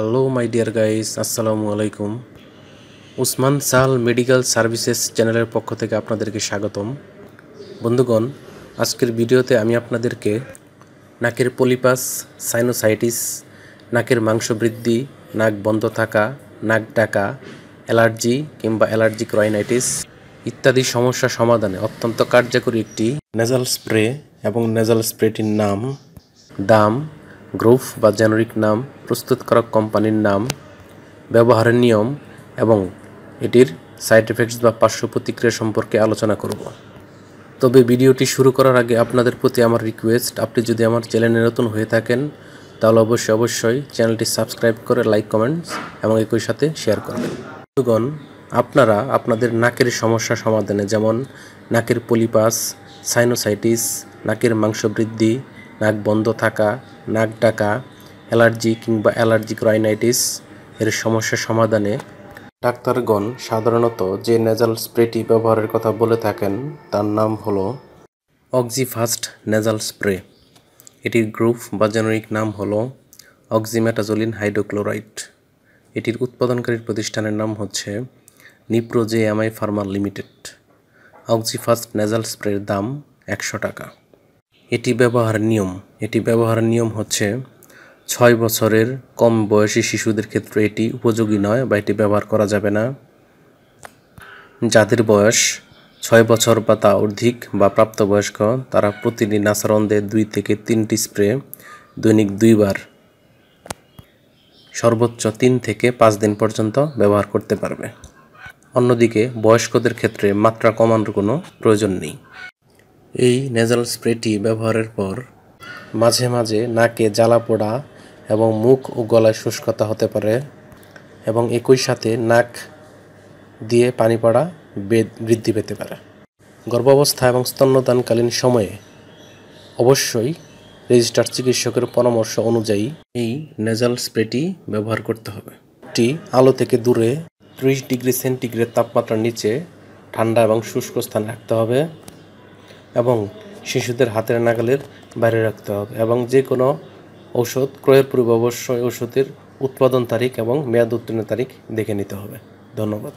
Hello my dear guys, আসসালামু আলাইকুম। উসমান সাল মেডিকেল সার্ভিসেস চ্যানেলের পক্ষ থেকে আপনাদেরকে স্বাগতম। বন্ধুগণ, আজকের ভিডিওতে আমি আপনাদেরকে নাকের পলিপাস, সাইনোসাইটিস, নাকের মাংস বৃদ্ধি, নাক বন্ধ থাকা, নাক ডাকা, অ্যালার্জি কিংবা অ্যালার্জিক রাইনাইটিস ইত্যাদি সমস্যা সমাধানে অত্যন্ত কার্যকরী একটি নেজাল স্প্রে এবং নেজাল স্প্রেটির নাম, দাম, গ্রুপ বা জেনারিক নাম, প্রস্তুতকারক কোম্পানির নাম, ব্যবহারের নিয়ম এবং এটির সাইড এফেক্টস বা পার্শ্ব প্রতিক্রিয়া সম্পর্কে আলোচনা করব। তবে ভিডিওটি শুরু করার আগে আপনাদের প্রতি আমার রিকোয়েস্ট, আপনি যদি আমার চ্যানেলে নতুন হয়ে থাকেন তাহলে অবশ্যই চ্যানেলটি সাবস্ক্রাইব করে লাইক, কমেন্টস এবং একই সাথে শেয়ার করবেন। বন্ধুগণ, আপনারা আপনাদের নাকের সমস্যা সমাধানে, যেমন নাকের পলিপাস, সাইনোসাইটিস, নাকের মাংস বৃদ্ধি, নাক বন্ধ থাকা, নাক ডাকা, অ্যালার্জি কিংবা অ্যালার্জিক রাইনাইটিস এর সমস্যা সমাধানে ডাক্তারগণ সাধারণত যে নেজাল স্প্রেটি ব্যবহারের কথা বলে থাকেন তার নাম হলো অক্সিফাস্ট নেজাল স্প্রে। এটির গ্রুপ বা জেনারিক নাম হলো অক্সিমেটাজোলিন হাইড্রোক্লোরাইড। এটির উৎপাদনকারী প্রতিষ্ঠানের নাম হচ্ছে নিপ্রোজেএমআই ফার্মা লিমিটেড। অক্সিফাস্ট নেজাল স্প্রের দাম 100 টাকা। এটি ব্যবহারের নিয়ম হচ্ছে 6 বছরের কম বয়সী শিশুদের ক্ষেত্রে এটি উপযোগী নয় বা এটি ব্যবহার করা যাবে না। যাদের বয়স 6 বছর বা তা অধিক বা প্রাপ্তবয়স্ক তারা প্রতিদিন আচরণে 2 থেকে 3টি স্প্রে দৈনিক 2 বার সর্বোচ্চ 3 থেকে 5 দিন পর্যন্ত ব্যবহার করতে পারবে। অন্যদিকে বয়স্কদের ক্ষেত্রে মাত্রা কমানোর কোনো প্রয়োজন নেই। এই নেজাল স্প্রেটি ব্যবহারের পর মাঝে মাঝে নাকে জ্বালা পোড়া এবং মুখ ও গলায় শুষ্কতা হতে পারে এবং একই সাথে নাক দিয়ে পানি পড়া বৃদ্ধি পেতে পারে। গর্ভাবস্থা এবং স্তন্যদানকালীন সময়ে অবশ্যই রেজিস্টার্ড চিকিৎসকের পরামর্শ অনুযায়ী এই নেজাল স্প্রেটি ব্যবহার করতে হবে। এটি আলো থেকে দূরে 30 ডিগ্রি সেন্টিগ্রেড তাপমাত্রার নিচে ঠান্ডা এবং শুষ্ক স্থানে রাখতে হবে এবং শিশুদের হাতের নাগালের বাইরে রাখতে হবে এবং যে কোনো ঔষধ ক্রয়ের পূর্বে অবশ্যই ওষুধের উৎপাদন তারিখ এবং মেয়াদ উত্তীর্ণ তারিখ দেখে নিতে হবে। ধন্যবাদ।